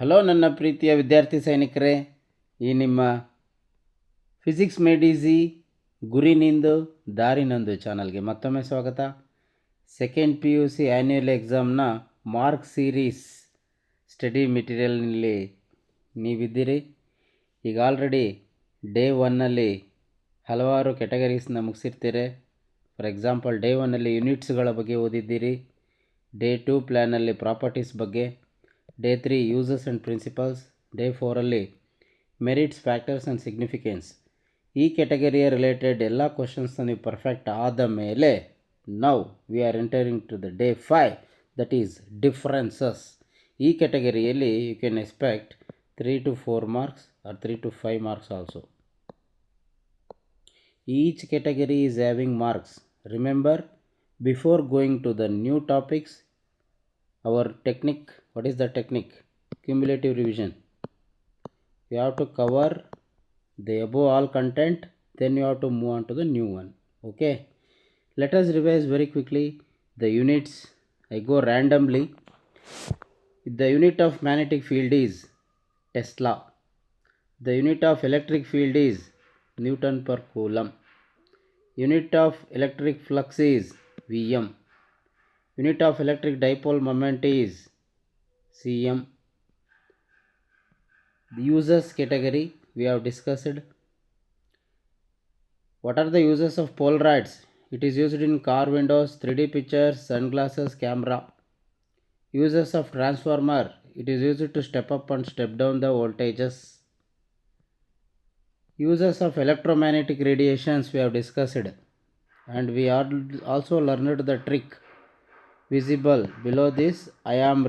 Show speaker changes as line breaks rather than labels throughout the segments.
Hello ನನ್ನ ಪ್ರೀತಿಯ ವಿದ್ಯಾರ್ಥಿ ಸೈನಿಕರೇ, ಈ ನಿಮ್ಮ ಫಿಸಿಕ್ಸ್ ಮೇಡ್ ಈಸಿ ಗುರಿ ನಿಂದು ದಾರಿ ನಂದು ಚಾನಲ್ಗೆ ಮತ್ತೊಮ್ಮೆ ಸ್ವಾಗತ. ಸೆಕೆಂಡ್ PUC ಆ್ಯನ್ಯುಯಲ್ ಎಕ್ಸಾಮ್ನ ಮಾರ್ಕ್ ಸೀರೀಸ್ ಸ್ಟಡಿ ಮೆಟೀರಿಯಲ್ನಲ್ಲಿ ನೀವಿದ್ದೀರಿ. ಈಗ ಆಲ್ರೆಡಿ ಡೇ 1ನಲ್ಲಿ ಹಲವಾರು ಕ್ಯಾಟಗರೀಸ್ನ ಮುಗಿಸಿರ್ತೀರಿ. ಫಾರ್ ಎಕ್ಸಾಂಪಲ್ ಡೇ 1ನಲ್ಲಿ ಯೂನಿಟ್ಸ್ಗಳ ಬಗ್ಗೆ ಓದಿದ್ದೀರಿ. ಡೇ 2 ಪ್ಲ್ಯಾನಲ್ಲಿ ಪ್ರಾಪರ್ಟೀಸ್ ಬಗ್ಗೆ, day 3 uses and principles, day 4ಅಲ್ಲಿ ಮೆರಿಟ್ಸ್, ಫ್ಯಾಕ್ಟರ್ಸ್ ಆ್ಯಂಡ್ ಸಿಗ್ನಿಫಿಕೆನ್ಸ್. ಈ ಕ್ಯಾಟಗರಿಯ ರಿಲೇಟೆಡ್ ಎಲ್ಲ ಕ್ವಶನ್ಸ್ನ ನೀವು ಪರ್ಫೆಕ್ಟ್ ಆದ ಮೇಲೆ now we are entering to the day 5, that is differences. ಈ ಕ್ಯಾಟಗರಿಯಲ್ಲಿ you can expect 3 to 4 marks or 3 to 5 marks also. Each category is having marks. Remember, before going to the new topics, our technique, what is the technique? Cumulative revision. You have to cover the above all content, then you have to move on to the new one. Okay, let us revise very quickly the units. I go randomly. The unit of magnetic field is Tesla. The unit of electric field is Newton per coulomb. Unit of electric flux is Vm. Unit of electric dipole moment is Cm. The uses category we have discussed. What are the uses of Polaroids? It is used in car windows, 3D pictures, sunglasses, camera. Uses of transformer. It is used to step up and step down the voltages. Uses of electromagnetic radiations we have discussed, and we also learned the trick visible below this. I am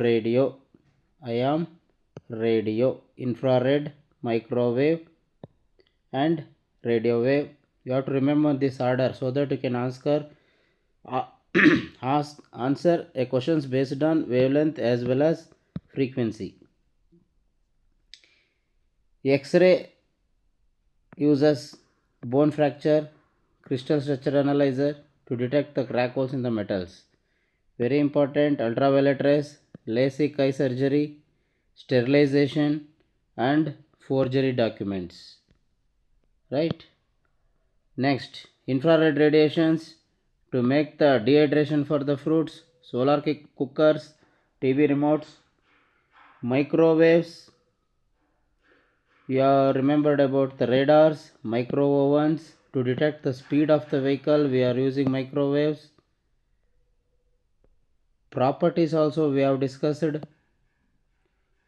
radio, infrared, microwave and radio wave. You have to remember this order so that you can answer a questions based on wavelength as well as frequency. X-ray uses bone fracture, crystal structure analyzer to detect the crack holes in the metals. Very important, ultraviolet rays, LASIK eye surgery, sterilization and forgery documents. Right? Next, infrared radiations to make the dehydration for the fruits, solar cookers, TV remotes. Microwaves, you have remembered about the radars, micro ovens. To detect the speed of the vehicle, we are using microwaves. Properties also we have discussed.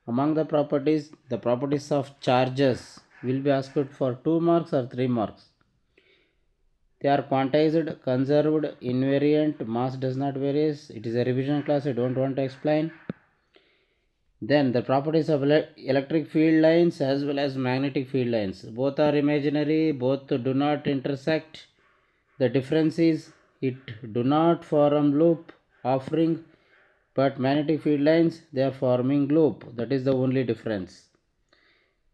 Among the properties of charges will be asked for 2 marks or 3 marks. They are quantized, conserved, invariant, mass does not vary. It is a revision class, I don't want to explain. Then the properties of electric field lines as well as magnetic field lines. Both are imaginary, both do not intersect. The difference is it do not form loop offering, but magnetic field lines, they are forming loop. That is the only difference.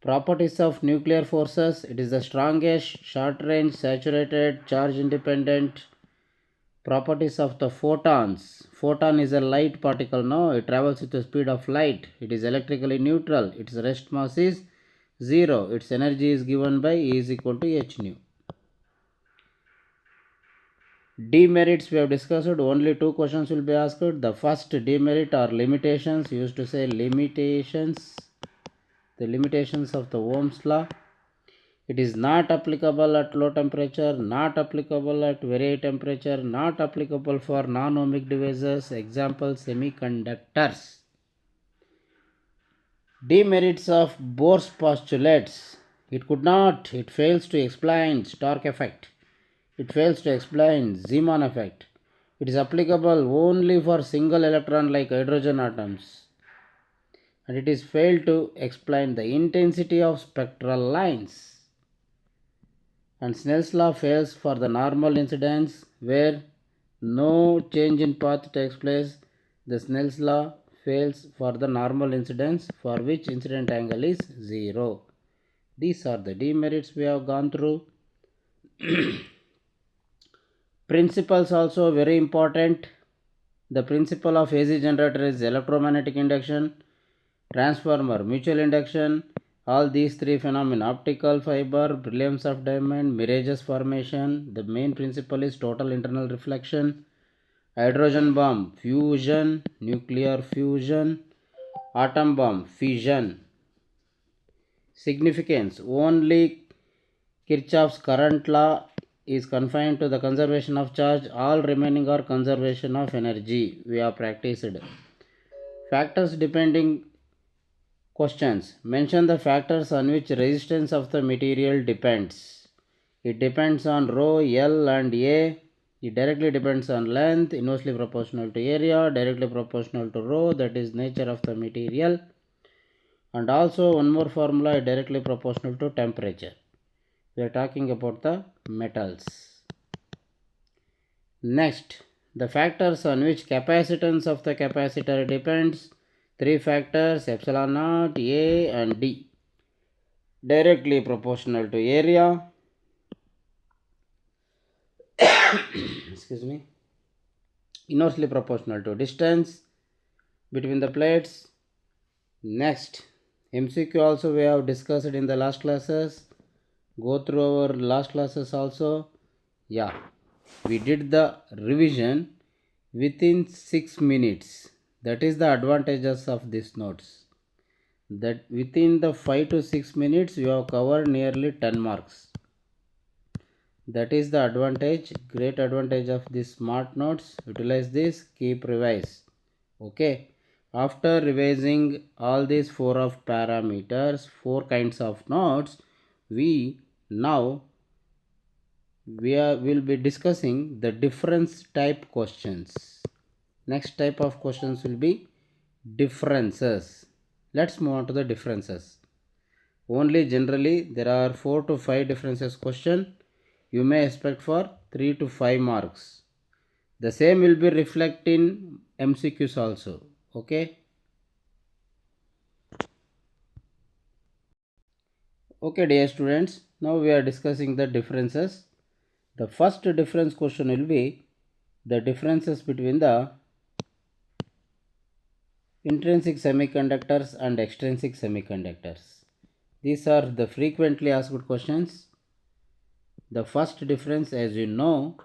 Properties of nuclear forces. It is the strongest, short range, saturated, charge independent. Properties of the photons. Photon is a light particle. No, it travels with the speed of light. It is electrically neutral. Its rest mass is 0. Its energy is given by E is equal to h nu. Demerits we have discussed. Only 2 questions will be asked. The first demerit or limitations. Used to say limitations. The limitations of the Ohm's law. It is not applicable at low temperature, not applicable at very high temperature, not applicable for non-ohmic devices. Example, semiconductors. Demerits of Bohr's postulates. It fails to explain Stark effect. It fails to explain Zeeman effect. It is applicable only for single electron like hydrogen atoms. And it is failed to explain the intensity of spectral lines. And Snell's law fails for the normal incidence where no change in path takes place. The Snell's law fails for the normal incidence for which incident angle is 0. These are the demerits we have gone through. Principles also very important. The principle of AC generator is electromagnetic induction. transformer, mutual induction, all these three phenomena, optical fiber, brilliance of diamond, mirages formation. The main principle is total internal reflection. Hydrogen bomb, fusion, nuclear fusion, atom bomb, fission. Significance, only Kirchhoff's current law is confined to the conservation of charge, all remaining are conservation of energy. We have practiced. Factors depending questions. Mention the factors on which resistance of the material depends. It depends on rho, L and A. It directly depends on length, inversely proportional to area, directly proportional to rho, that is nature of the material. And also one more formula, directly proportional to temperature. We are talking about the metals. Next, the factors on which capacitance of the capacitor depends. Three factors, epsilon naught, A and D. Directly proportional to area. Excuse me. Inversely proportional to distance between the plates. Next, MCQ also we have discussed in the last classes. Go through our last classes also. Yeah, we did the revision within 6 minutes. That is the advantages of these notes. That within the 5 to 6 minutes you have covered nearly 10 marks. That is the advantage, great advantage of these smart notes. Utilize this, keep revise. Okay. After revising all these four of parameters, four kinds of notes, we now will be discussing the difference type questions. Next type of questions will be differences. Let's move on to the differences. Only generally there are 4 to 5 differences question. You may expect for 3 to 5 marks. The same will be reflected in MCQs also. Okay. Okay dear students, now we are discussing the differences. The first difference question will be the differences between the intrinsic semiconductors and extrinsic semiconductors. These are the frequently asked questions. The first difference, as you know,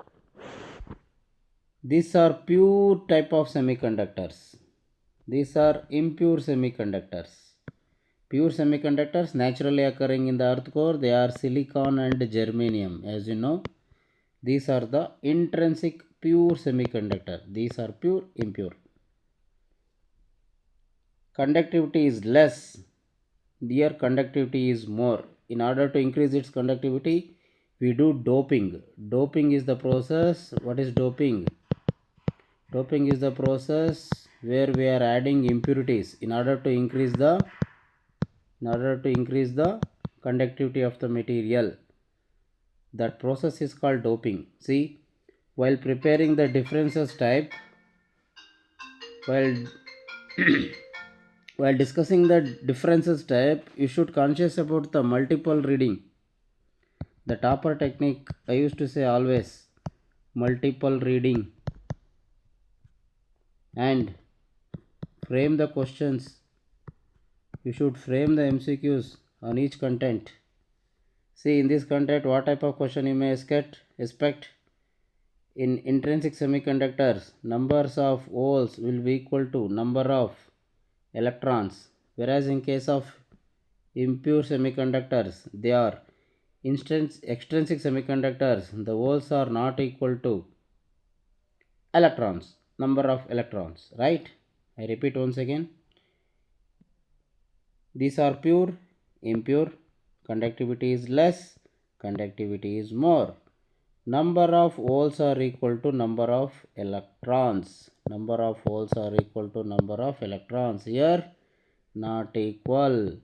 these are pure type of semiconductors. These are impure semiconductors. Pure semiconductors naturally occurring in the earth core, they are silicon and germanium. As you know, these are the intrinsic pure semiconductor. These are pure, impure. Conductivity is less. Their conductivity is more. In order to increase its conductivity, we do doping. Doping is the process. What is doping? Doping is the process where we are adding impurities in order to increase the conductivity of the material. That process is called doping. See, while preparing the differences type, while while discussing the differences type, you should conscious about the multiple reading. The topper technique, I used to say always, multiple reading, and frame the questions. You should frame the MCQs on each content. See, in this content, what type of question you may expect. In intrinsic semiconductors, numbers of holes will be equal to number of electrons, whereas in case of impure semiconductors, they are extrinsic semiconductors, the holes are not equal to electrons, number of electrons, right? I repeat once again. These are pure, impure, conductivity is less, conductivity is more. Number of holes are equal to number of electrons. Number of holes are equal to number of electrons. Here, not equal.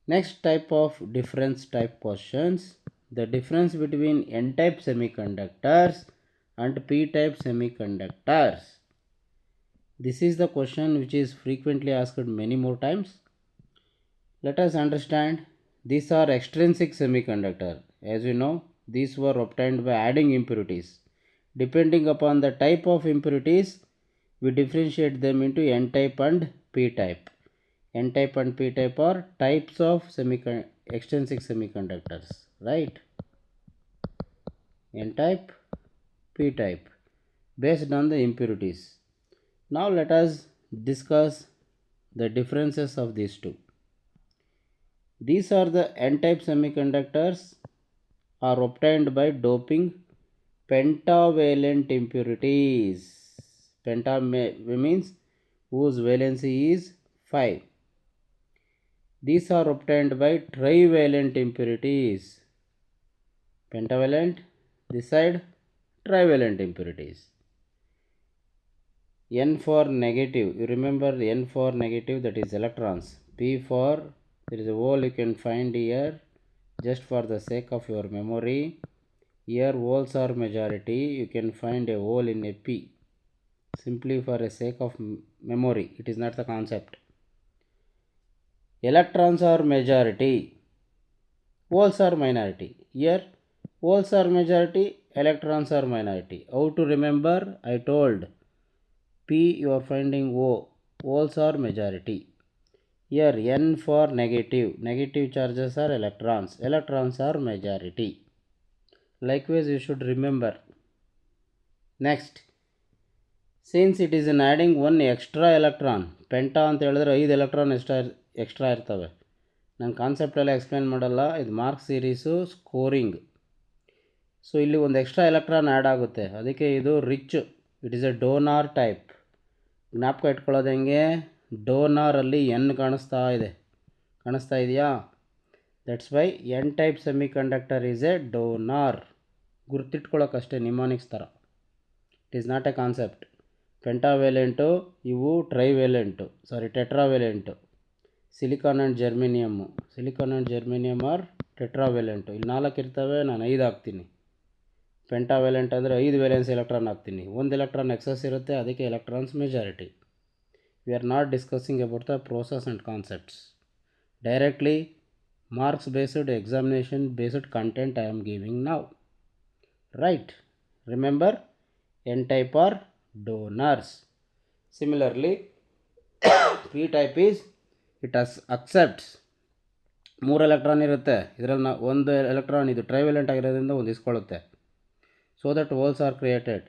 Next type of difference type questions. The difference between N-type semiconductors and P-type semiconductors. This is the question which is frequently asked many more times. Let us understand. These are extrinsic semiconductor. As you know, these were obtained by adding impurities. Depending upon the type of impurities, we differentiate them into n-type and p-type. N-type and p-type are types of extrinsic semiconductors, right? N-type, p-type, based on the impurities. Now let us discuss the differences of these two. These are the n-type semiconductors are obtained by doping pentavalent impurities. Penta means whose valency is 5. These are obtained by trivalent impurities. Pentavalent, this side trivalent impurities. N for negative, you remember N for negative, that is electrons. P for, there is a hole you can find here just for the sake of your memory. Here holes are majority, you can find a hole in a P simply for a sake of memory, it is not the concept. Electrons are majority, holes are minority. Here holes are majority, electrons are minority. How to remember? I told P you are finding O, holes are majority. Here N for negative, negative charges are electrons, electrons are majority. Likewise you should remember. Next, since it is in adding one extra electron, penta ಅಂತ ಹೇಳಿದ್ರೆ 5 electron extra ಇರ್ತವೆ. ನಾನು ಕಾನ್ಸೆಪ್ಟೆಲ್ಲ explain ಮಾಡಲ್ಲ, ಇದು mark series scoring. So ಇಲ್ಲಿ ಒಂದು extra electron add ಆಗುತ್ತೆ, ಅದಕ್ಕೆ ಇದು rich, it is a donor type. ಜ್ಞಾಪಕ ಇಟ್ಕೊಳ್ಳೋದು ಹೆಂಗೆ? ಡೋನಾರಲ್ಲಿ ಎನ್ ಕಾಣಿಸ್ತಾ ಇದೆಯಾ? That's why N type semiconductor is a donor. ಗುರ್ತಿಟ್ಕೊಳ್ಳೋಕ್ಕಷ್ಟೇ, ನಿಮಾನಿಕ್ಸ್ ಥರ. It is not a concept. Pentavalent, ಇವು tetravalent. Silicon and germanium are tetravalent. ಇಲ್ಲಿ 4 ಇರ್ತವೆ, ನಾನು 5 ಹಾಕ್ತೀನಿ. ಪೆಂಟಾವೇಲೆಂಟ್ ಅಂದರೆ 5 ವೇಲೆನ್ಸ್ ಎಲೆಕ್ಟ್ರಾನ್ ಹಾಕ್ತೀನಿ. 1 ಎಲೆಕ್ಟ್ರಾನ್ ಎಕ್ಸಸ್ ಇರುತ್ತೆ, ಅದಕ್ಕೆ electrons majority. We are not discussing about the process and concepts. Directly marks based, examination based content I am giving now. Right? Remember, n-type are donors. Similarly, p-type is, it accepts 3 electron ಇರುತ್ತೆ, ಇದರಲ್ಲಿ 1 electron ಇದು trivalent ಆಗಿರೋದ್ರಿಂದ ಒಂದು ಇಸ್ಕೊಳ್ಳುತ್ತೆ. So that holes are created.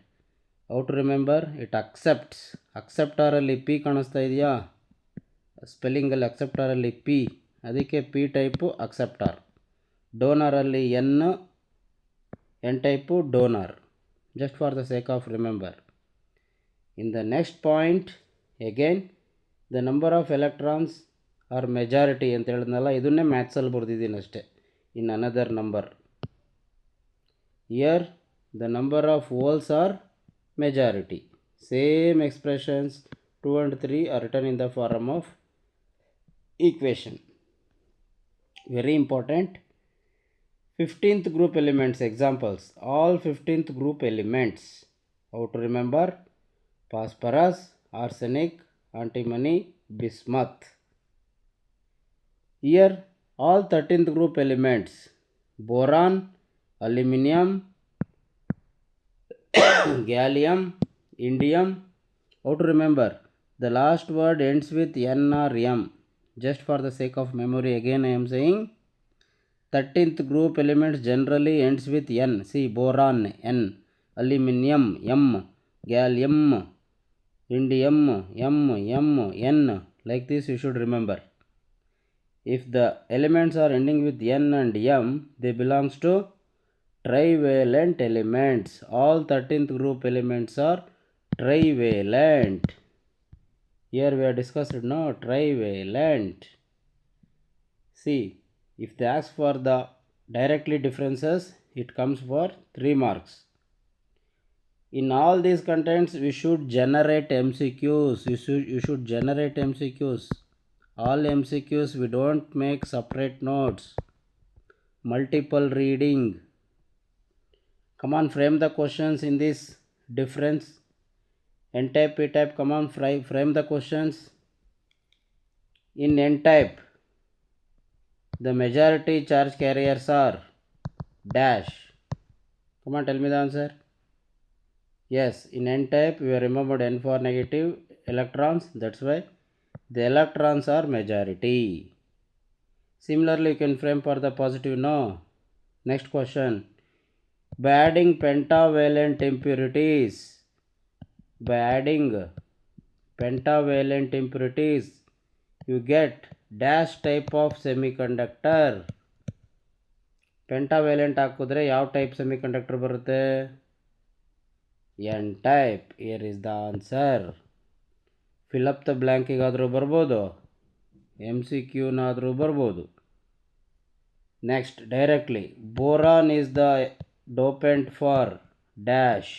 How to remember? It accepts. ಅಕ್ಸೆಪ್ಟಾರಲ್ಲಿ P ಕಾಣಿಸ್ತಾ ಇದೆಯಾ? ಸ್ಪೆಲ್ಲಿಂಗಲ್ಲಿ ಅಕ್ಸೆಪ್ಟಾರಲ್ಲಿ ಪಿ, ಅದಕ್ಕೆ ಪಿ ಟೈಪು ಅಕ್ಸೆಪ್ಟಾರ್. ಡೋನರಲ್ಲಿ n-type donor, just for the sake of remember. In the next point, again the number of electrons are majority ಅಂತ ಹೇಳಿದ್ನಲ್ಲ, ಇದನ್ನೇ ಮ್ಯಾಥ್ಸಲ್ಲಿ ಬರೆದಿದ್ದೀನಿ ಅಷ್ಟೇ, in another number. Here the number of holes are majority. Same expressions 2 and 3 are written in the form of equation. Very important. 15th group elements examples. All 15th group elements. How to remember? Phosphorus, arsenic, antimony, bismuth. Here all 13th group elements. Boron, aluminum, gallium, indium. How to remember? The last word ends with N or M. Just for the sake of memory, again I am saying 13th group elements generally ends with N. See, boron N, aluminum M, gallium, indium M, N. Like this you should remember. If the elements are ending with N and M, they belongs to trivalent elements. All 13th group elements are trivalent. Here we are discussed now trivalent. See, if they ask for the directly differences, it comes for 3 marks. In all these contents, we should generate MCQs. You should generate MCQs. All MCQs, we don't make separate notes. Multiple reading. Come on, frame the questions in this difference. N-type, P-type, come on, frame the questions. In N-type, the majority charge carriers are dash. Come on, tell me the answer. Yes, in n-type we have removed n for negative electrons, that's why the electrons are majority. Similarly, you can frame for the positive no. Next question. By adding pentavalent impurities, by adding pentavalent impurities, you get dash type of semiconductor. Pentavalent ಹಾಕಿದ್ರೆ ಯಾವ type semiconductor ಬರುತ್ತೆ? N type. Here is the answer. Fill up the ಬ್ಲ್ಯಾಂಕಿಗಾದರೂ ಬರ್ಬೋದು, M C ಕ್ಯೂನಾದರೂ ಬರ್ಬೋದು. Next directly boron is the dopant for dash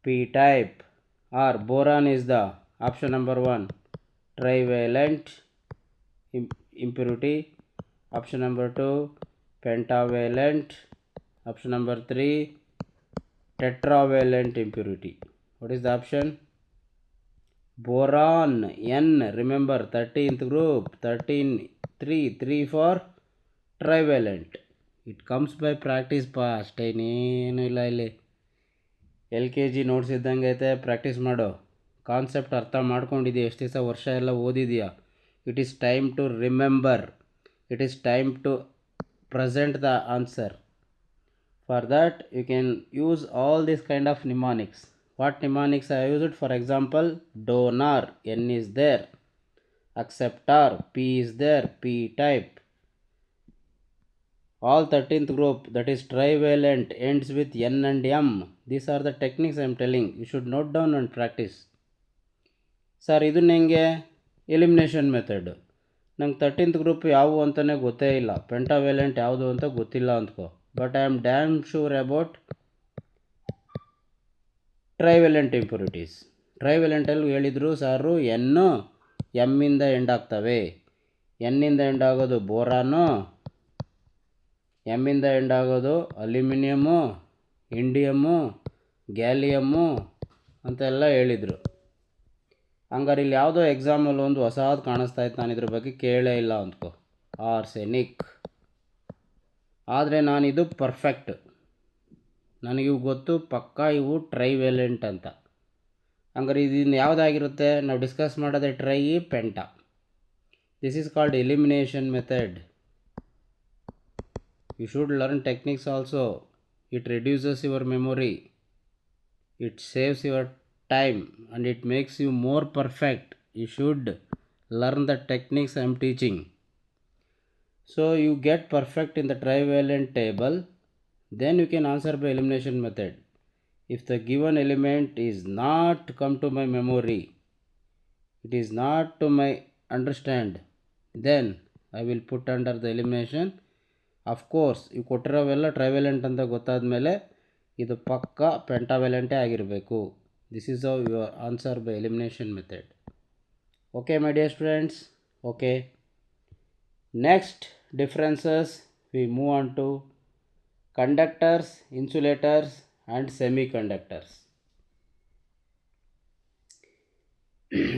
P type, or boron is the option number 1 trivalent impurity, option number 2 pentavalent, option number 3 tetravalent impurity. What is the option? Boron N, remember 13th group, 13 3 for trivalent. It comes by practice pa, ಅಷ್ಟೇ, ಇನ್ನೇನು ಇಲ್ಲ. ಇಲ್ಲಿ LKG notes ಇದ್ದಂಗೆ ಐತೆ, practice ಮಾಡೋ. Concept ಅರ್ಥ ಮಾಡ್ಕೊಂಡಿದ್ದೀಯ, ಎಷ್ಟು ದಿವಸ ವರ್ಷ ಎಲ್ಲ ಓದಿದೆಯಾ. It is time to remember, it is time to present the answer. For that you can use all this kind of mnemonics. What mnemonics I use it? For example, donor N is there, acceptor P is there, P type. All 13th group, that is trivalent, ends with N and M. These are the techniques I am telling. You should note down and practice. Sir ಇದನ್ನ ಹೆಂಗೆ? Elimination method. ನಂಗೆ 13th group ಯಾವುವು ಅಂತಲೇ ಗೊತ್ತೇ ಇಲ್ಲ, pentavalent ಯಾವುದು ಅಂತ ಗೊತ್ತಿಲ್ಲ ಅಂದ್ಕೋ. But I am damn sure about trivalent impurities. ಟ್ರೈವೆಲೆಂಟಲ್ಲಿ ಹೇಳಿದರು ಸಾರು, ಎನ್ನು ಎಮ್ಮಿಂದ ಎಂಡ್ ಆಗ್ತವೆ. ಎನ್ನಿಂದ ಎಂಡ್ ಆಗೋದು ಬೋರಾನು, ಎಮ್ಮಿಂದ ಎಂಡ್ ಆಗೋದು ಅಲ್ಯೂಮಿನಿಯಮ್ಮು, ಇಂಡಿಯಮ್ಮು, ಗ್ಯಾಲಿಯಮ್ಮು ಅಂತೆಲ್ಲ ಹೇಳಿದರು. ಹಂಗಾರೆ ಇಲ್ಲಿ ಯಾವುದೋ ಎಕ್ಸಾಮಲ್ಲಿ ಒಂದು ಹೊಸದು ಕಾಣಿಸ್ತಾ ಇತ್ತು, ನಾನು ಇದ್ರ ಬಗ್ಗೆ ಕೇಳೇ ಇಲ್ಲ ಅಂದ್ಕೋ, ಆರ್ಸೆನಿಕ್. ಆದರೆ ನಾನಿದು ಪರ್ಫೆಕ್ಟ್, ನನಗಿವು ಗೊತ್ತು ಪಕ್ಕಾ, ಇವು ಟ್ರೈವೆಲೆಂಟ್ ಅಂತ. ಹಂಗಾರೆ ಇದನ್ನು ಯಾವುದಾಗಿರುತ್ತೆ? ನಾವು ಡಿಸ್ಕಸ್ ಮಾಡೋದೇ ಟ್ರೈ ಪೆಂಟಾ. This is called elimination method. You should learn techniques also. It reduces your memory, it saves your time, and it makes you more perfect. You should learn the techniques I am teaching. So you get perfect in the trivalent table, then you can answer by elimination method. If the given element is not come to my memory, it is not to my understand, then I will put under the elimination. Of course you ಕೊಟ್ಟಿರೋವೆಲ್ಲ trivalent ಅಂತ ಗೊತ್ತಾದ ಮೇಲೆ ಇದು ಪಕ್ಕಾ ಪೆಂಟಾವೆಲೆಂಟೇ ಆಗಿರಬೇಕು. This is how you answer by elimination method. Okay my dear students. Okay, next differences we move on to conductors, insulators and semiconductors.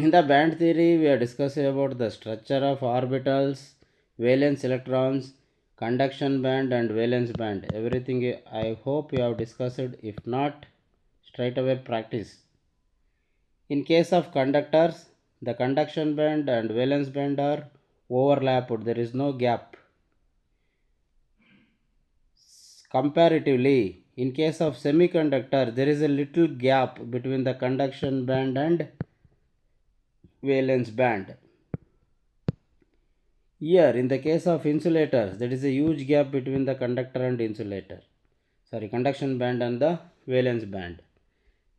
In the band theory we are discussing about the structure of orbitals, valence electrons, conduction band and valence band. Everything I hope you have discussed. If not, straight away practice. In case of conductors, the conduction band and valence band are overlapped, there is no gap. Comparatively, in case of semiconductor, there is a little gap between the conduction band and valence band. Here, in the case of insulators, there is a huge gap between the conductor and insulator. Conduction band and the valence band.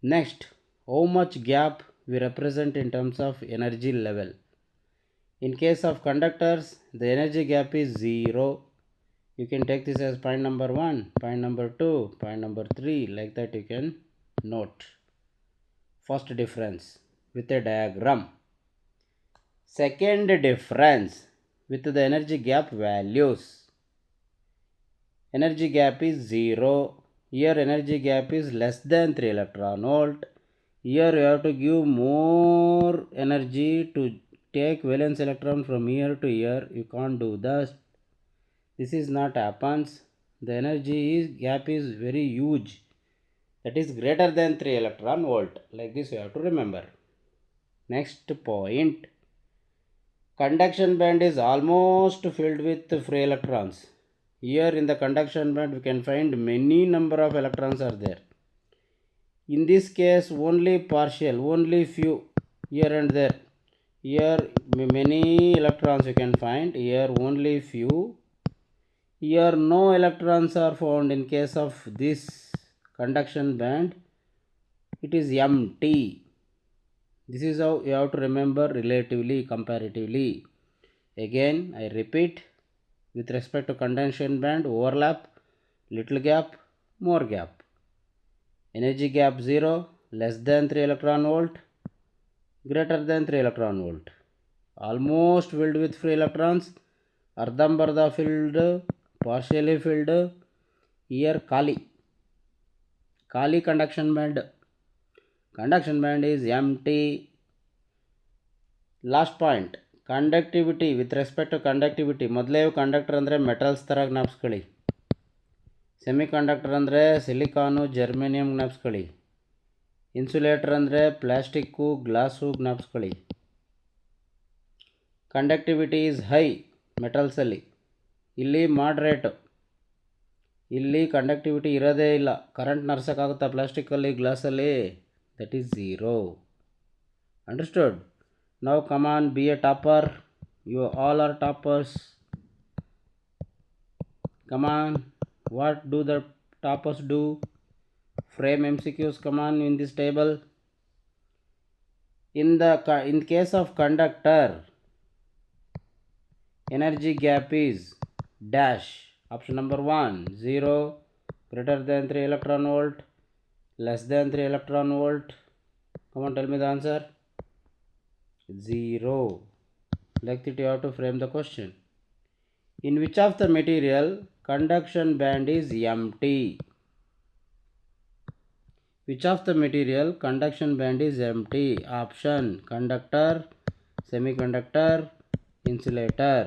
Next, how much gap we represent in terms of energy level. In case of conductors, the energy gap is 0. You can take this as point number 1, point number 2, point number 3, like that you can note. First difference with a diagram. Second difference with the energy gap values. Energy gap is 0. Here energy gap is less than 3 electron volt. Here you have to give more energy to take valence electron from here to here. You can't do that. This is not happens. The energy gap is very huge. that is greater than 3 electron volt. Like this you have to remember. Next point, conduction band is almost filled with free electrons. Here in the conduction band we can find many number of electrons are there. In this case only partial, only few here and there. Here many electrons you can find, here only few. Here no electrons are found. In case of this conduction band, it is empty. This is how you have to remember relatively, comparatively. Again I repeat, with respect to conduction band, overlap, little gap, more gap. Energy gap 0, less than 3 electron volt, greater than 3 electron volt. Almost filled with free electrons, ardhambarda filled, partially filled. Here Kali conduction band. Conduction band is empty. Last point, conductivity. With respect to conductivity, ಮೊದಲೇ conductor ಅಂದರೆ metals ಥರ ಜ್ಞಾಪಿಸ್ಕೊಳ್ಳಿ. Semiconductor ಅಂದರೆ silicon, germanium ಜ್ಞಾಪಿಸ್ಕೊಳ್ಳಿ. Insulator ಅಂದರೆ plastic, glass ಜ್ಞಾಪಿಸ್ಕೊಳ್ಳಿ. Conductivity is high ಮೆಟಲ್ಸಲ್ಲಿ, ಇಲ್ಲಿ ಮಾಡ್ರೇಟು. ಇಲ್ಲಿ ಕಂಡಕ್ಟಿವಿಟಿ ಇರೋದೇ ಇಲ್ಲ. ಕರೆಂಟ್ ನರ್ಸೋಕ್ಕಾಗುತ್ತಾ ಪ್ಲಾಸ್ಟಿಕ್ಕಲ್ಲಿ, ಗ್ಲಾಸಲ್ಲಿ? That is 0. Understood? Now come on, be a topper. You all are toppers. Come on, what do the toppers do? Frame MCQs. Come on in this table. In case of conductor, energy gap is dash. Option number 1, 0, greater than 3 electron volt, less than 3 electron volt. Come on, tell me the answer. 0. Like that you have to frame the question. In which of the material conduction band is empty? Which of the material conduction band is empty? Option: conductor, semiconductor, insulator.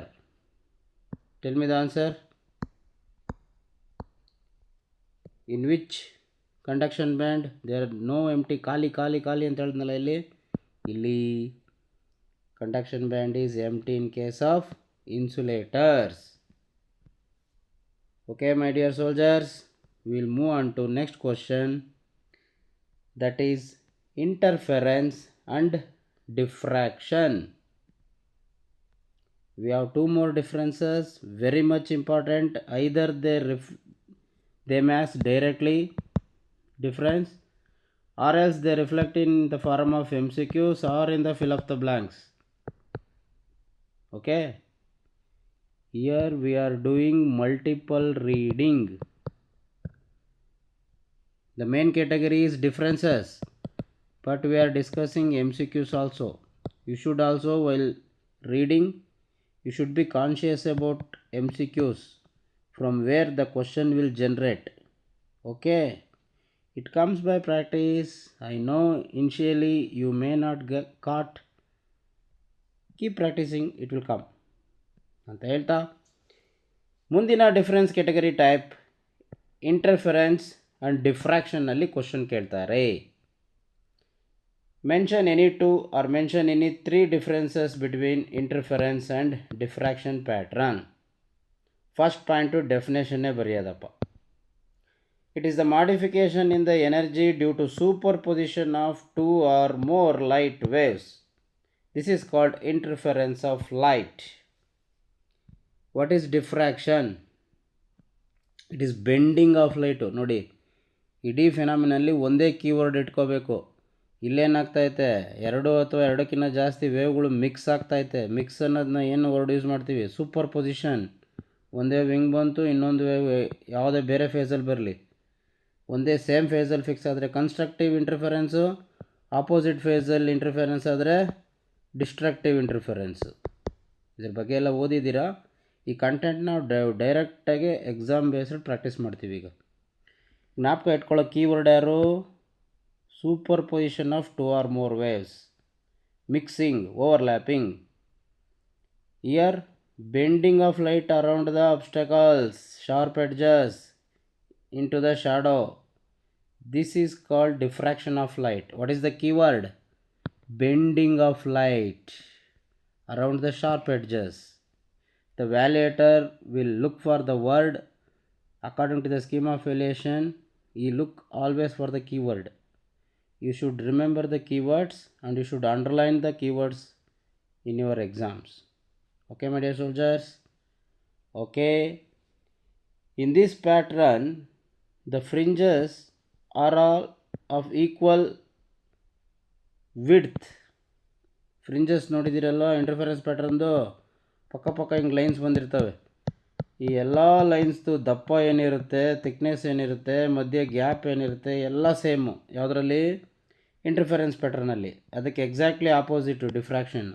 Tell me the answer. In which conduction band there are no empty? ಖಾಲಿ ಅಂತ ಹೇಳಿದ್ನಲ್ಲ ಇಲ್ಲಿ conduction band is empty in case of insulators. Okay, my dear soldiers, we will move on to next question, that is interference and diffraction. We have two more differences, very much important. Either they match directly, difference, or else they reflect in the form of MCQs or in the fill of the blanks. Okay, here we are doing multiple reading. The main category is differences, but we are discussing MCQs also. You should also, while reading, you should be conscious about MCQs, from where the question will generate. Okay, it comes by practice. I know initially you may not get caught. Keep practicing, it will come ಅಂತ ಹೇಳ್ತಾ, ಮುಂದಿನ difference category type interference and ಡಿಫ್ರಾಕ್ಷನ್ನಲ್ಲಿ question ಕೇಳ್ತಾರೆ. Mention any two or mention any 3 differences between interference and diffraction pattern. First point ಡೆಫಿನೇಷನ್ನೇ ಬರೆಯೋದಪ್ಪ. It is the modification in the energy due to superposition of 2 or more light waves. This is called interference of light. What is diffraction? It is bending of light. ನೋಡಿ, ಇಡೀ ಫೆನಾಮಿನಲ್ಲಿ ಒಂದೇ keyword ಇಟ್ಕೋಬೇಕು. ಇಲ್ಲೇನಾಗ್ತೈತೆ, 2 ಅಥವಾ 2ಕ್ಕಿಂತ ಜಾಸ್ತಿ ವೇವ್ಗಳು mix ಆಗ್ತೈತೆ. Mix ಅನ್ನೋದನ್ನ ಏನು word use ಮಾಡ್ತೀವಿ? Super position. ಒಂದೇ ವಿಂಗ್ ಬಂತು, ಇನ್ನೊಂದು ವೇವ್ ಯಾವುದೇ ಬೇರೆ ಫೇಸಲ್ಲಿ ಬರಲಿ, ಒಂದೇ ಸೇಮ್ ಫೇಸಲ್ಲಿ ಫಿಕ್ಸ್ ಆದರೆ ಕನ್ಸ್ಟ್ರಕ್ಟಿವ್ ಇಂಟರ್ಫರೆನ್ಸು, ಆಪೋಸಿಟ್ ಫೇಸಲ್ಲಿ ಇಂಟರ್ಫರೆನ್ಸ್ ಆದರೆ ಡಿಸ್ಟ್ರಕ್ಟಿವ್ ಇಂಟರ್ಫರೆನ್ಸು. ಇದ್ರ ಬಗ್ಗೆ ಎಲ್ಲ ಓದಿದ್ದೀರಾ. ಈ ಕಂಟೆಂಟ್ನ ನಾವು ಡೈರೆಕ್ಟಾಗಿ ಎಕ್ಸಾಮ್ ಬೇಸ್ಡ್ ಪ್ರಾಕ್ಟೀಸ್ ಮಾಡ್ತೀವಿ. ಈಗ ಜ್ಞಾಪಕ ಇಟ್ಕೊಳ್ಳೋ ಕೀವರ್ಡ್ ಯಾರು? Super position of 2 or more waves, mixing, overlapping. Year bending of light around the obstacles, sharp edges into the shadow. This is called diffraction of light. What is the keyword? Bending of light around the sharp edges. The evaluator will look for the word according to the scheme of evaluation. You look always for the keyword. You should remember the keywords and you should underline the keywords in your exams. Okay, my dear soldiers? Okay. In this pattern, the fringes are all of equal width. Fringes ನೋಡಿದ್ದೀರಲ್ವ interference ಪ್ಯಾಟ್ರನ್ದು ಪಕ್ಕ ಹಿಂಗೆ lines ಬಂದಿರ್ತವೆ. ಈ ಎಲ್ಲ ಲೈನ್ಸ್ದು ದಪ್ಪ ಏನಿರುತ್ತೆ, thickness ಏನಿರುತ್ತೆ, ಮಧ್ಯೆ ಗ್ಯಾಪ್ ಏನಿರುತ್ತೆ ಎಲ್ಲ ಸೇಮು. ಯಾವುದರಲ್ಲಿ? ಇಂಟರ್ಫರೆನ್ಸ್ ಪ್ಯಾಟ್ರನಲ್ಲಿ. ಅದಕ್ಕೆ exactly opposite diffraction.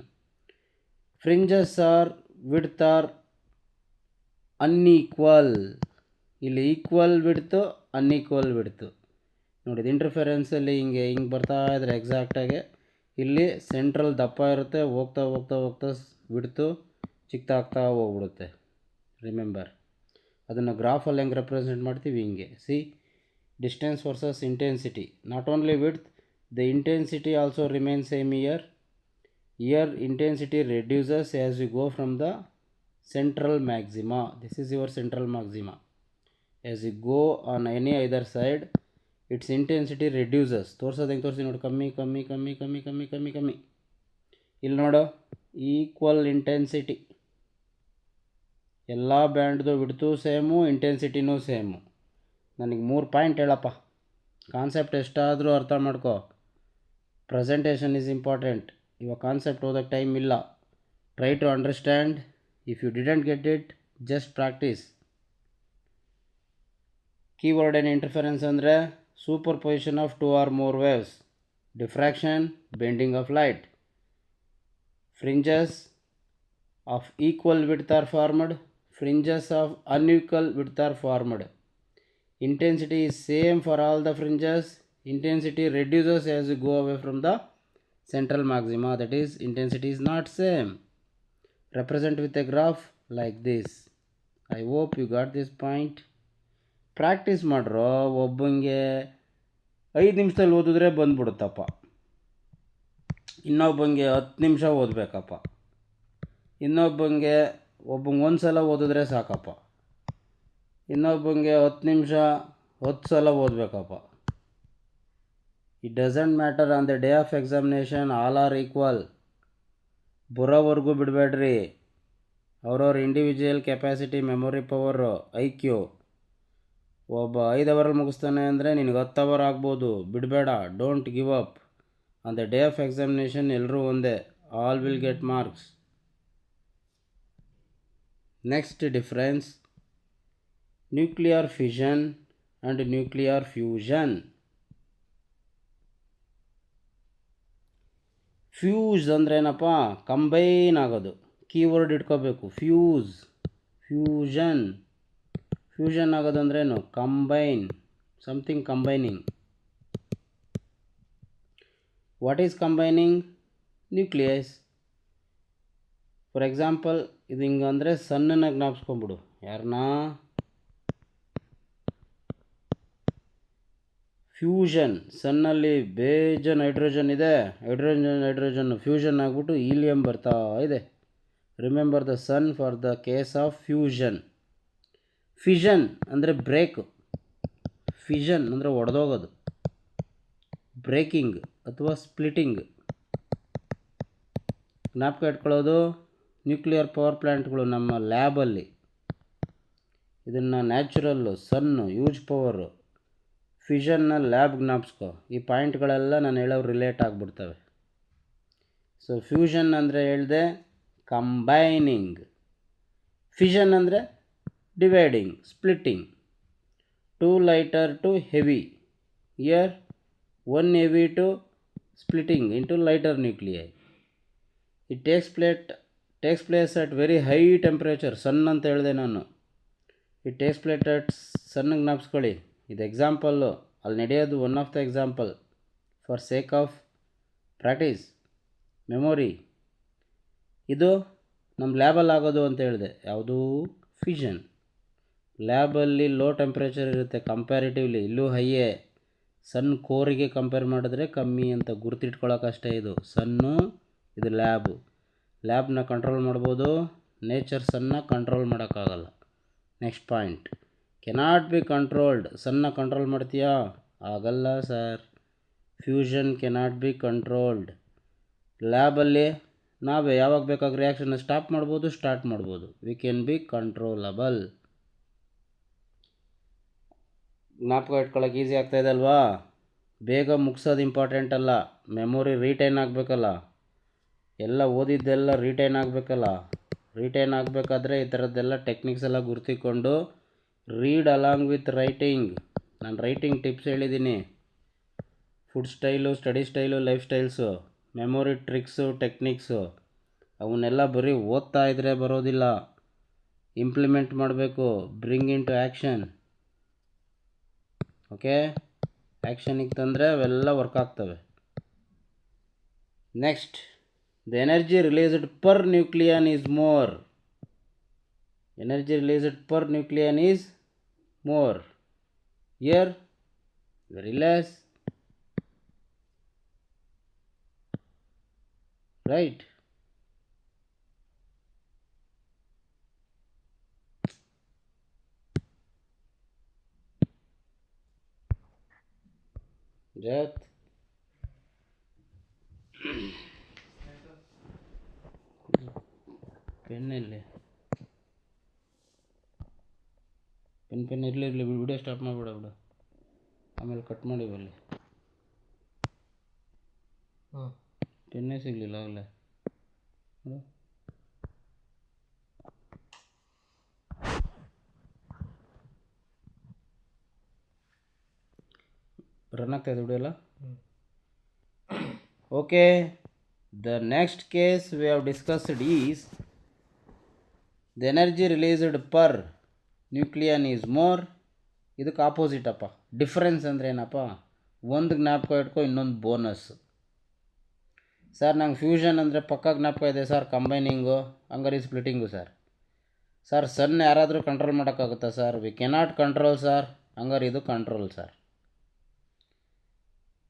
Fringes are width are unequal. ಇಲ್ಲಿ ಈಕ್ವಲ್ ವಿಡ್ತು, ಅನ್ಈಕ್ವಲ್ ವಿಡ್ತು. ನೋಡಿದ ಇಂಟರ್ಫರೆನ್ಸಲ್ಲಿ ಹಿಂಗೆ ಬರ್ತಾ ಇದ್ರೆ ಎಕ್ಸಾಕ್ಟಾಗಿ ಇಲ್ಲಿ ಸೆಂಟ್ರಲ್ ದಪ್ಪ ಇರುತ್ತೆ, ಹೋಗ್ತಾ ವಿಡ್ತು ಚಿಕ್ಕದಾಗ್ತಾ ಹೋಗ್ಬಿಡುತ್ತೆ. ರಿಮೆಂಬರ್, ಅದನ್ನು ಗ್ರಾಫಲ್ಲಿ ಹೆಂಗೆ ರೆಪ್ರೆಸೆಂಟ್ ಮಾಡ್ತೀವಿ? ಹಿಂಗೆ. C, distance versus intensity. Not only width, the intensity also remain same year. Here intensity reduces as you go from the central maxima. This is your central maxima. As you go on any either side, its intensity reduces. ತೋರ್ಸೋದು ಹೆಂಗೆ ತೋರಿಸಿ ನೋಡಿ, ಕಮ್ಮಿ. ಇಲ್ಲಿ ನೋಡು, equal intensity. ಎಲ್ಲ ಬ್ಯಾಂಡ್ದು ಬಿಡ್ತು same, ಇಂಟೆನ್ಸಿಟಿನೂ same. ನನಗೆ 3 point ಹೇಳಪ್ಪ. ಕಾನ್ಸೆಪ್ಟ್ ಎಷ್ಟಾದರೂ ಅರ್ಥ ಮಾಡ್ಕೋ. Presentation is important. ಇವಾಗ ಕಾನ್ಸೆಪ್ಟ್ ಓದೋಕ್ಕೆ ಟೈಮ್ ಇಲ್ಲ. Try to understand. If you didn't get it, just practice. Keyword and interference ಅಂದರೆ superposition of 2 or more waves. Diffraction, bending of light. Fringes of equal width are formed. Fringes of unequal width are formed. Intensity is same for all the fringes. Intensity reduces as you go away from the central maxima. That is, intensity is not same. Represent with a graph like this. I hope you got this point. Practice ಮಾಡ್ರೋ. ಒಬ್ಬಂಗೆ 5 ನಿಮಿಷದಲ್ಲಿ ಓದಿದ್ರೆ ಬಂದ್ಬಿಡುತ್ತಪ್ಪ, ಇನ್ನೊಬ್ಬಂಗೆ 10 ನಿಮಿಷ ಓದಬೇಕಪ್ಪ, ಇನ್ನೊಬ್ಬಂಗೆ ಒಂದು ಸಲ ಓದಿದ್ರೆ ಸಾಕಪ್ಪ, ಇನ್ನೊಬ್ಬಂಗೆ 10 ನಿಮಿಷ 10 ಸಲ ಓದಬೇಕಪ್ಪ. It doesn't matter. On the day of examination all are equal. ಬರೋವರೆಗೂ ಬಿಡಬೇಡ್ರಿ. ಅವ್ರವ್ರ individual capacity, memory power, IQ. ಒಬ್ಬ 5 ಅವರಲ್ಲಿ ಮುಗಿಸ್ತಾನೆ ಅಂದರೆ ನಿನಗೆ 10 ಅವರ್ ಆಗ್ಬೋದು. ಬಿಡಬೇಡ. Don't give up. On the day of examination ಎಲ್ಲರೂ ಒಂದೇ. All will get marks. Next difference, nuclear fission and nuclear fusion. Fuse ಅಂದರೆ ಏನಪ್ಪ? ಕಂಬೈನ್ ಆಗೋದು. ಕೀವರ್ಡ್ ಇಟ್ಕೋಬೇಕು. ಫ್ಯೂಷನ್ ಆಗೋದು ಅಂದ್ರೇನು? Combine. Something combining. What is combining? Nucleus. For example, ಇದು ಹಿಂಗಂದರೆ ಸನ್ನನ್ನು ಜ್ಞಾಪಿಸ್ಕೊಂಬಿಡು. ಯಾರನ್ನ? ಫ್ಯೂಷನ್. ಸನ್ನಲ್ಲಿ ಬೇಜನ್ ಹೈಡ್ರೋಜನ್ ಇದೆ. ಹೈಡ್ರೋಜನ್ ಫ್ಯೂಷನ್ ಆಗಿಬಿಟ್ಟು ಹೀಲಿಯಂ ಬರ್ತಾ ಇದೆ. Remember the sun for the case of fusion. Fission ಅಂದರೆ ಬ್ರೇಕ್. ಫಿಷನ್ ಅಂದರೆ ಒಡೆದೋಗೋದು. ಬ್ರೇಕಿಂಗ್ ಅಥವಾ ಸ್ಪ್ಲಿಟಿಂಗ್. ಜ್ಞಾಪಕ ಇಟ್ಕೊಳ್ಳೋದು. ನ್ಯೂಕ್ಲಿಯರ್ ಪವರ್ ಪ್ಲ್ಯಾಂಟ್ಗಳು ನಮ್ಮ ಲ್ಯಾಬಲ್ಲಿ. ಇದನ್ನು ನ್ಯಾಚುರಲ್ಲು, ಸನ್ನು, ಯೂಜ್ ಪವರು. ಫಿಷನ್ನ ಲ್ಯಾಬ್ ಜ್ಞಾಪಿಸ್ಕೊ. ಈ ಪಾಯಿಂಟ್ಗಳೆಲ್ಲ ನಾನು ಹೇಳೋರು ರಿಲೇಟ್ ಆಗಿಬಿಡ್ತವೆ. ಸೊ ಫ್ಯೂಷನ್ ಅಂದರೆ ಹೇಳಿದೆ ಕಂಬೈನಿಂಗ್. ಫಿಷನ್ ಅಂದರೆ dividing, splitting. 2 lighter to heavy. Here 1 heavy to splitting into lighter nuclei. It takes place at very high temperature. Sun ಅಂತ ಹೇಳಿದೆ ನಾನು. ಇಟ್ ಟೇಕ್ಸ್ ಪ್ಲೇಸ್ ಅಟ್ ಸನ್ನಿಗೆ ಜ್ಞಾಪಿಸ್ಕೊಳ್ಳಿ. ಇದು ಎಕ್ಸಾಂಪಲ್ಲು. ಅಲ್ಲಿ ನಡೆಯೋದು one of the example for sake of practice, memory. ಇದು ನಮ್ಮ ಲ್ಯಾಬಲ್ಲಿ ಆಗೋದು ಅಂತ ಹೇಳಿದೆ. ಯಾವುದು? ಫಿಷನ್. ಲ್ಯಾಬಲ್ಲಿ ಲೋ ಟೆಂಪ್ರೇಚರ್ ಇರುತ್ತೆ ಕಂಪ್ಯಾರಿಟಿವ್ಲಿ. ಇಲ್ಲೂ ಹೈಯೇ. ಸನ್ ಕೋರಿಗೆ ಕಂಪೇರ್ ಮಾಡಿದ್ರೆ ಕಮ್ಮಿ ಅಂತ ಗುರ್ತಿಟ್ಕೊಳ್ಳೋಕ್ಕಷ್ಟೇ ಇದು. ಸನ್ನು, ಇದು ಲ್ಯಾಬ್ನ ಕಂಟ್ರೋಲ್ ಮಾಡ್ಬೋದು, ನೇಚರ್ ಸನ್ನ ಕಂಟ್ರೋಲ್ ಮಾಡೋಕ್ಕಾಗಲ್ಲ. Next point, cannot be controlled. ಸನ್ನ ಕಂಟ್ರೋಲ್ ಮಾಡ್ತೀಯಾ? ಆಗಲ್ಲ sir. Fusion cannot be controlled. ಲ್ಯಾಬಲ್ಲಿ ನಾವೇ ಯಾವಾಗ ಬೇಕಾಗ ರಿಯಾಕ್ಷನ್ನ ಸ್ಟಾಪ್ ಮಾಡ್ಬೋದು, ಸ್ಟಾರ್ಟ್ ಮಾಡ್ಬೋದು. We can be controllable. ಜ್ಞಾಪಕ ಇಟ್ಕೊಳ್ಳೋಕೆ ಈಸಿ ಆಗ್ತಾಯಿದೆ ಅಲ್ವಾ? ಬೇಗ ಮುಗಿಸೋದು ಇಂಪಾರ್ಟೆಂಟ್ ಅಲ್ಲ, ಮೆಮೊರಿ ರೀಟೈನ್ ಆಗಬೇಕಲ್ಲ, ಎಲ್ಲ ಓದಿದ್ದೆಲ್ಲ ರೀಟೈನ್ ಆಗಬೇಕಲ್ಲ. ರೀಟೈನ್ ಆಗಬೇಕಾದ್ರೆ ಈ ಥರದ್ದೆಲ್ಲ ಟೆಕ್ನಿಕ್ಸ್ ಎಲ್ಲ ಗುರ್ತಿಕೊಂಡು ರೀಡ್ ಅಲಾಂಗ್ ವಿತ್ ರೈಟಿಂಗ್. ನಾನು ರೈಟಿಂಗ್ ಟಿಪ್ಸ್ ಹೇಳಿದ್ದೀನಿ, food style, study style, life styles, memory tricks, techniques, ಅವನ್ನೆಲ್ಲ ಬರೀ ಓದ್ತಾ ಇದ್ದರೆ ಬರೋದಿಲ್ಲ, ಇಂಪ್ಲಿಮೆಂಟ್ ಮಾಡಬೇಕು. Bring into action. Okay, ಆ್ಯಕ್ಷನಿಗೆ ತಂದರೆ ಅವೆಲ್ಲ ವರ್ಕ್ ಆಗ್ತವೆ. Next, the energy released per nucleon is more. Energy released per nucleon is more. Here very less, right? Jath, pen ಇಲ್ಲಿ, ಪೆನ್ ಇರಲಿ ವಿಡಿಯೋ ಸ್ಟಾಪ್ ಮಾಡಿಬಿಡ ಬಿಡು, ಆಮೇಲೆ ಕಟ್ ಮಾಡಿವಲ್ಲಿ. ಪೆನ್ನೇ ಸಿಗಲಿಲ್ಲ ಆಗಲೇ. ರನ್ ಆಗ್ತಾಯಿದೆ ವಿಡಿಯೋ ಎಲ್ಲ. Okay, the next case we have discussed is the energy released per nucleon is more. ಇದಕ್ಕೆ ಆಪೋಸಿಟ್ ಅಪ್ಪ. ಡಿಫ್ರೆನ್ಸ್ ಅಂದರೆ ಏನಪ್ಪ? ಒಂದು ಜ್ಞಾಪಕ ಇಟ್ಕೊ, ಇನ್ನೊಂದು ಬೋನಸ್. ಸರ್ ನಂಗೆ ಫ್ಯೂಷನ್ ಅಂದರೆ ಪಕ್ಕ ಜ್ಞಾಪಕ ಇದೆ ಸರ್, ಕಂಬೈನಿಂಗು, ಹಂಗಾರೆ ಸ್ಪ್ಲಿಟಿಂಗು ಸರ್. ಸರ್ ಸನ್ ಯಾರಾದರೂ ಕಂಟ್ರೋಲ್ ಮಾಡೋಕ್ಕಾಗುತ್ತಾ sir? We cannot control sir, ಹಂಗಾರೆ ಇದು control sir.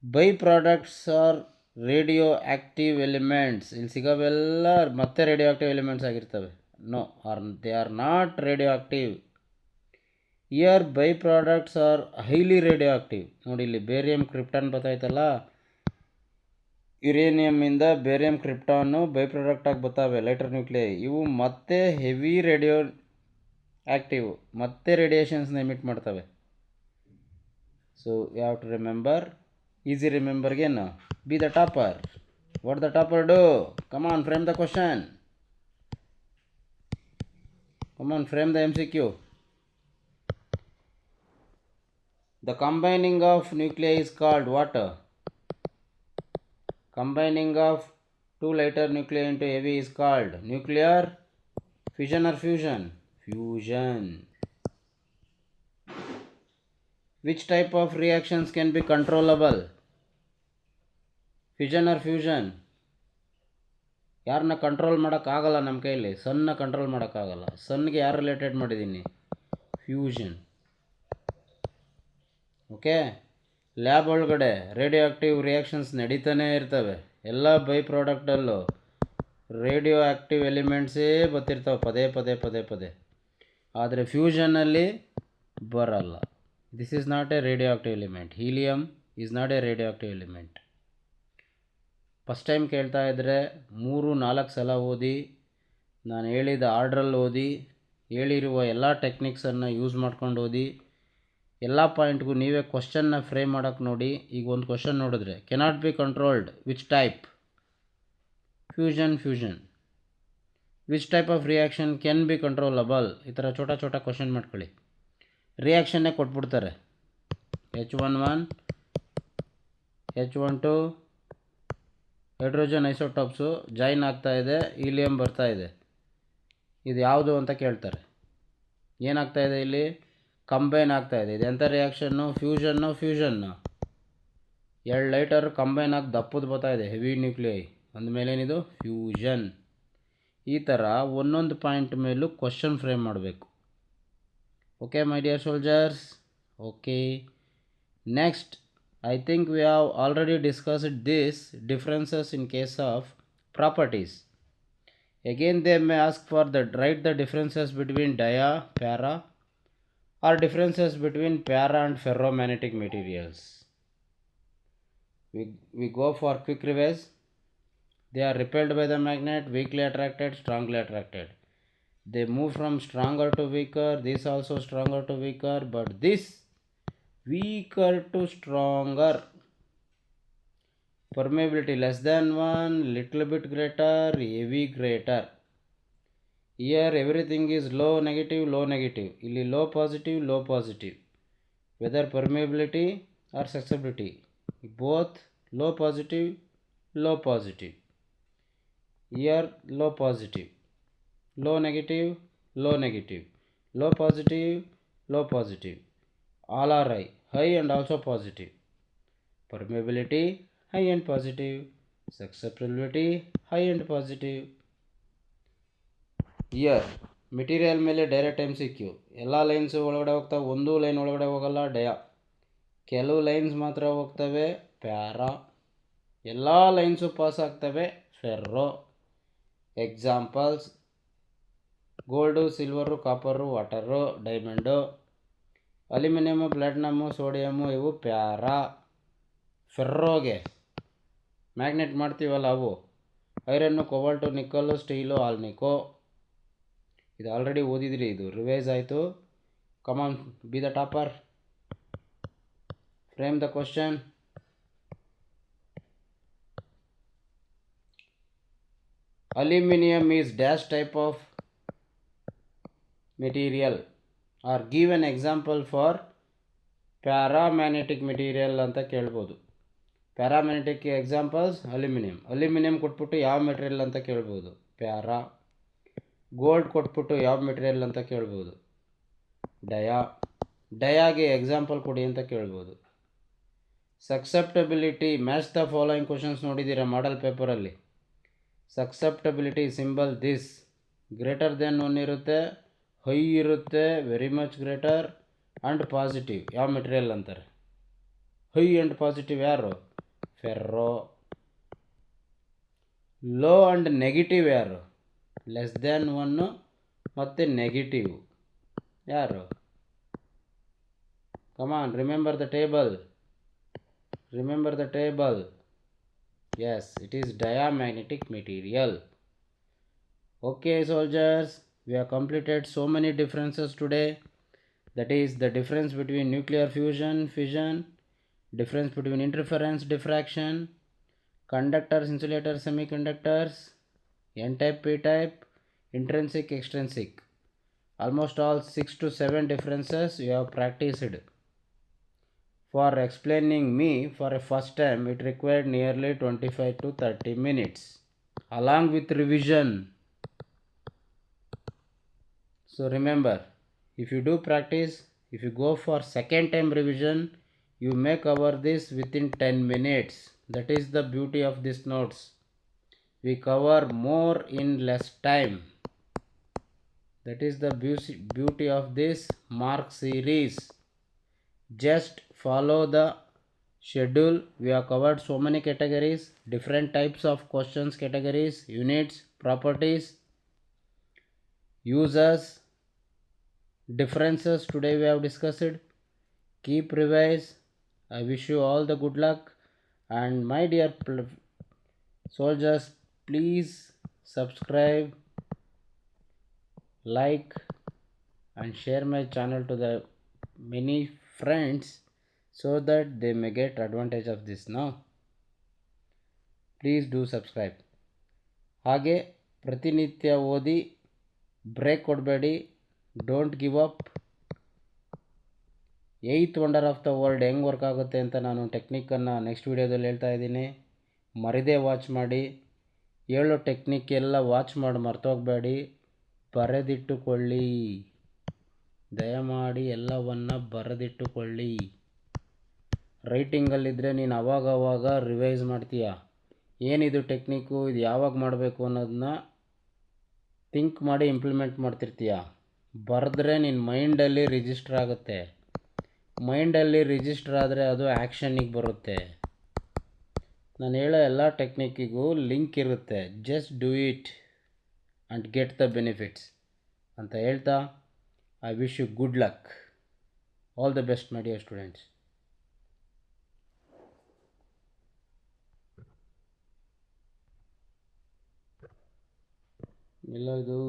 By products are radioactive elements. ಇಲ್ಲಿ ಸಿಗೋವೆಲ್ಲ ಮತ್ತೆ ರೇಡಿಯೋ ಆ್ಯಕ್ಟಿವ್ ಎಲಿಮೆಂಟ್ಸ್ ಆಗಿರ್ತವೆ. No, they are not radioactive. Here by products are highly radioactive. ನೋಡಿ ಇಲ್ಲಿ ಬೇರಿಯಂ ಕ್ರಿಪ್ಟಾನ್ ಬರ್ತಾಯ್ತಲ್ಲ, ಯುರೇನಿಯಮ್ಮಿಂದ ಬೇರಿಯಂ ಕ್ರಿಪ್ಟಾನು ಬೈ ಪ್ರಾಡಕ್ಟಾಗಿ ಬರ್ತಾವೆ, ಲೈಟರ್ ನ್ಯೂಕ್ಲಿಯೈ. ಇವು ಮತ್ತೆ ಹೆವಿ ರೇಡಿಯೋ ಆ್ಯಕ್ಟಿವ್, ಮತ್ತೆ ರೇಡಿಯೇಷನ್ಸ್ನ ಎಮಿಟ್ ಮಾಡ್ತವೆ. So you have to remember. Easy remember again. Be the topper. What the topper do? Come on, frame the question. Come on, frame the MCQ. The combining of nuclei is called what? Combining of two lighter nuclei into heavy is called nuclear fission or fusion? Fusion. Which type of reactions can be controllable? Fission or fusion? ಯಾರನ್ನ control ಮಾಡೋಕ್ಕಾಗಲ್ಲ ನಮ್ಮ ಕೈಲಿ? ಸನ್ನ control ಮಾಡೋಕ್ಕಾಗಲ್ಲ. ಸನ್ಗೆ ಯಾರು related ಮಾಡಿದ್ದೀನಿ? Fusion. Okay, lab ಒಳಗಡೆ radio active reactions ನಡೀತಾನೇ ಇರ್ತವೆ. ಎಲ್ಲ ಬೈ ಪ್ರಾಡಕ್ಟಲ್ಲೂ ರೇಡಿಯೋ ಆ್ಯಕ್ಟಿವ್ ಎಲಿಮೆಂಟ್ಸೇ ಬರ್ತಿರ್ತವೆ ಪದೇ ಪದೇ ಪದೇ ಪದೇ. ಆದರೆ ಫ್ಯೂಷನ್ನಲ್ಲಿ ಬರಲ್ಲ. This is not A radio active element. Helium is not A radio active element. First time ಕೇಳ್ತಾ ಇದ್ದರೆ 3-4 ಸಲ ಓದಿ, ನಾನು ಹೇಳಿದ ಆರ್ಡ್ರಲ್ಲಿ ಓದಿ, ಹೇಳಿರುವ ಎಲ್ಲ ಟೆಕ್ನಿಕ್ಸನ್ನು ಯೂಸ್ ಮಾಡ್ಕೊಂಡು ಓದಿ, ಎಲ್ಲ ಪಾಯಿಂಟ್ಗೂ ನೀವೇ ಕ್ವಶನ್ನ ಫ್ರೇಮ್ ಮಾಡೋಕ್ಕೆ ನೋಡಿ. ಈಗ ಒಂದು ಕ್ವಶನ್ ನೋಡಿದ್ರೆ, cannot be controlled which type? Fusion. Which type of reaction can be controllable? ಈ ಥರ ಚೋಟ ಕ್ವಶನ್ ಮಾಡ್ಕೊಳ್ಳಿ. ರಿಯಾಕ್ಷನ್ನೇ ಕೊಟ್ಬಿಡ್ತಾರೆ. H11, H12 ಹೈಡ್ರೋಜನ್ ಐಸೋಟಾಪ್ಸು ಜಾಯಿನ್ ಆಗ್ತಾಯಿದೆ, ಹೀಲಿಯಂ ಬರ್ತಾಯಿದೆ. ಇದು ಯಾವುದು ಅಂತ ಕೇಳ್ತಾರೆ. ಏನಾಗ್ತಾಯಿದೆ ಇಲ್ಲಿ? ಕಂಬೈನ್ ಆಗ್ತಾಯಿದೆ. ಇದು ಎಂಥ ರಿಯಾಕ್ಷನ್ನು? ಫ್ಯೂಷನ್ನು. 2 ಲೈಟರ್ ಕಂಬೈನ್ ಆಗಿ ದಪ್ಪದು ಬರ್ತಾಯಿದೆ, ಹೆವಿ ನ್ಯೂಕ್ಲಿಯೈ. ಅಂದಮೇಲೇನಿದು? ಫ್ಯೂಷನ್. ಈ ಥರ ಒಂದೊಂದು ಪಾಯಿಂಟ್ ಮೇಲೂ ಕ್ವಶನ್ ಫ್ರೇಮ್ ಮಾಡಬೇಕು. Okay my dear soldiers? Okay, next I think we have already discussed these differences in case of properties. Again, they may ask for write the differences between dia, para, or differences between para and ferromagnetic materials. We go for quick revise. They are repelled by the magnet, weakly attracted, strongly attracted. They move from stronger to weaker, this also stronger to weaker, but this weaker to stronger. Permeability less than 1, little bit greater, heavy greater. Here everything is low negative, low negative. Illi low positive, low positive. Whether permeability or susceptibility, both low positive, low positive. Here low positive, low negative, low negative, low positive, low positive. All are high and also positive. Permeability high and positive, susceptibility high and positive. Here material ಮೇಲೆ direct MCQ. ಎಲ್ಲ lines ಒಳಗಡೆ ಹೋಗ್ತವೆ, ಒಂದು line ಒಳಗಡೆ ಹೋಗಲ್ಲ dia. ಕೆಲವು lines ಮಾತ್ರ ಹೋಗ್ತವೆ ಪ್ಯಾರಾ, ಎಲ್ಲ ಲೈನ್ಸು ಪಾಸ್ ಆಗ್ತವೆ ferro. Examples gold, silver, copper, water, diamond, aluminium, platinum, sodium, ಇವು ಪ್ಯಾರಾ. ಫೆರ್ರೋಗೆ ಮ್ಯಾಗ್ನೆಟ್ ಮಾಡ್ತೀವಲ್ಲ ಅವು iron, cobalt, nickel, steel, alnico. ಇದು ಆಲ್ರೆಡಿ ಓದಿದ್ರಿ, ಇದು ರಿವೈಸ್ ಆಯಿತು. Come on, be the topper, frame the question. Aluminium is dash type of material, or give an example for paramagnetic material ಅಂತ ಕೇಳ್ಬೋದು. ಪ್ಯಾರಾಮ್ಯಾಗ್ನೆಟಿಕ್ ಎಕ್ಸಾಂಪಲ್ಸ್ ಅಲ್ಯೂಮಿನಿಯಂ ಕೊಟ್ಬಿಟ್ಟು ಯಾವ ಮೆಟೀರಿಯಲ್ ಅಂತ ಕೇಳ್ಬೋದು, ಪ್ಯಾರಾ. ಗೋಲ್ಡ್ ಕೊಟ್ಬಿಟ್ಟು ಯಾವ ಮೆಟೀರಿಯಲ್ ಅಂತ ಕೇಳ್ಬೋದು, ಡಯಾಗೆ ಎಕ್ಸಾಂಪಲ್ ಕೊಡಿ ಅಂತ ಕೇಳ್ಬೋದು. Susceptibility, match the following questions ನೋಡಿದ್ದೀರಾ ಮಾಡಲ್ ಪೇಪರಲ್ಲಿ. Susceptibility symbol this, greater than 1 ಇರುತ್ತೆ, ಹೈ ಇರುತ್ತೆ, very much greater, and positive. ಯಾವ ಮೆಟೀರಿಯಲ್ ಅಂತಾರೆ ಹೈ ಆ್ಯಂಡ್ ಪಾಸಿಟಿವ್? ಯಾರು? ಫೆರ್ರೋ. ಲೋ ಆ್ಯಂಡ್ ನೆಗೆಟಿವ್ ಯಾರು? ಲೆಸ್ ದ್ಯಾನ್ 1 ಮತ್ತು ನೆಗೆಟಿವ್ ಯಾರು? Come on, remember the table. Yes, it is diamagnetic material. Okay soldiers, we have completed so many differences today. That is the difference between nuclear fusion, fission, difference between interference, diffraction, conductors, insulators, semiconductors, n-type, p-type, intrinsic, extrinsic. Almost all 6 to 7 differences you have practiced. For explaining me for a first time, it required nearly 25 to 30 minutes along with revision. So remember, if you do practice, if you go for second time revision, you may cover this within 10 minutes. That is the beauty of these notes. We cover more in less time. That is the beauty of this mark series. Just follow the schedule. We have covered so many categories, different types of questions categories, units, properties, uses, differences. Today we have discussed. Keep revise. I wish you all the good luck, and my dear soldiers, please subscribe, like, and share my channel to the many friends so that they may get advantage of this. Now please do subscribe. ಹಾಗೆ ಪ್ರತಿನಿತ್ಯ ಓದಿ, break ಕೊಡಬೇಡಿ, don't give up. 8th wonder of the world ಹೆಂಗೆ work ಆಗುತ್ತೆ ಅಂತ ನಾನು ಟೆಕ್ನಿಕ್ಕನ್ನು next ವೀಡಿಯೋದಲ್ಲಿ ಹೇಳ್ತಾ ಇದ್ದೀನಿ. ಮರಿದೇ ವಾಚ್ ಮಾಡಿ. ಹೇಳೋ ಟೆಕ್ನಿಕ್ ಎಲ್ಲ ವಾಚ್ ಮಾಡಿ ಮರ್ತೋಗಬೇಡಿ, ಬರೆದಿಟ್ಟುಕೊಳ್ಳಿ. ದಯಮಾಡಿ ಎಲ್ಲವನ್ನು ಬರೆದಿಟ್ಟುಕೊಳ್ಳಿ. ರೈಟಿಂಗಲ್ಲಿದ್ದರೆ ನೀನು ಅವಾಗವಾಗ ರಿವೈಸ್ ಮಾಡ್ತೀಯ. ಏನಿದು ಟೆಕ್ನಿಕ್ಕು, ಇದು ಯಾವಾಗ ಮಾಡಬೇಕು ಅನ್ನೋದನ್ನ ಥಿಂಕ್ ಮಾಡಿ ಇಂಪ್ಲಿಮೆಂಟ್ ಮಾಡ್ತಿರ್ತೀಯ. ಬರೆದ್ರೆ ನಿನ್ನ ಮೈಂಡಲ್ಲಿ ರಿಜಿಸ್ಟರ್ ಆಗುತ್ತೆ. ಮೈಂಡಲ್ಲಿ ರಿಜಿಸ್ಟರ್ ಆದರೆ ಅದು ಆ್ಯಕ್ಷನಿಗೆ ಬರುತ್ತೆ. ನಾನು ಹೇಳೋ ಎಲ್ಲ ಟೆಕ್ನಿಕ್ಕಿಗೂ ಲಿಂಕ್ ಇರುತ್ತೆ. Just do it and get the benefits ಅಂತ ಹೇಳ್ತಾ I wish you good luck. All the best my dear students. ಎಲ್ಲ ಇದು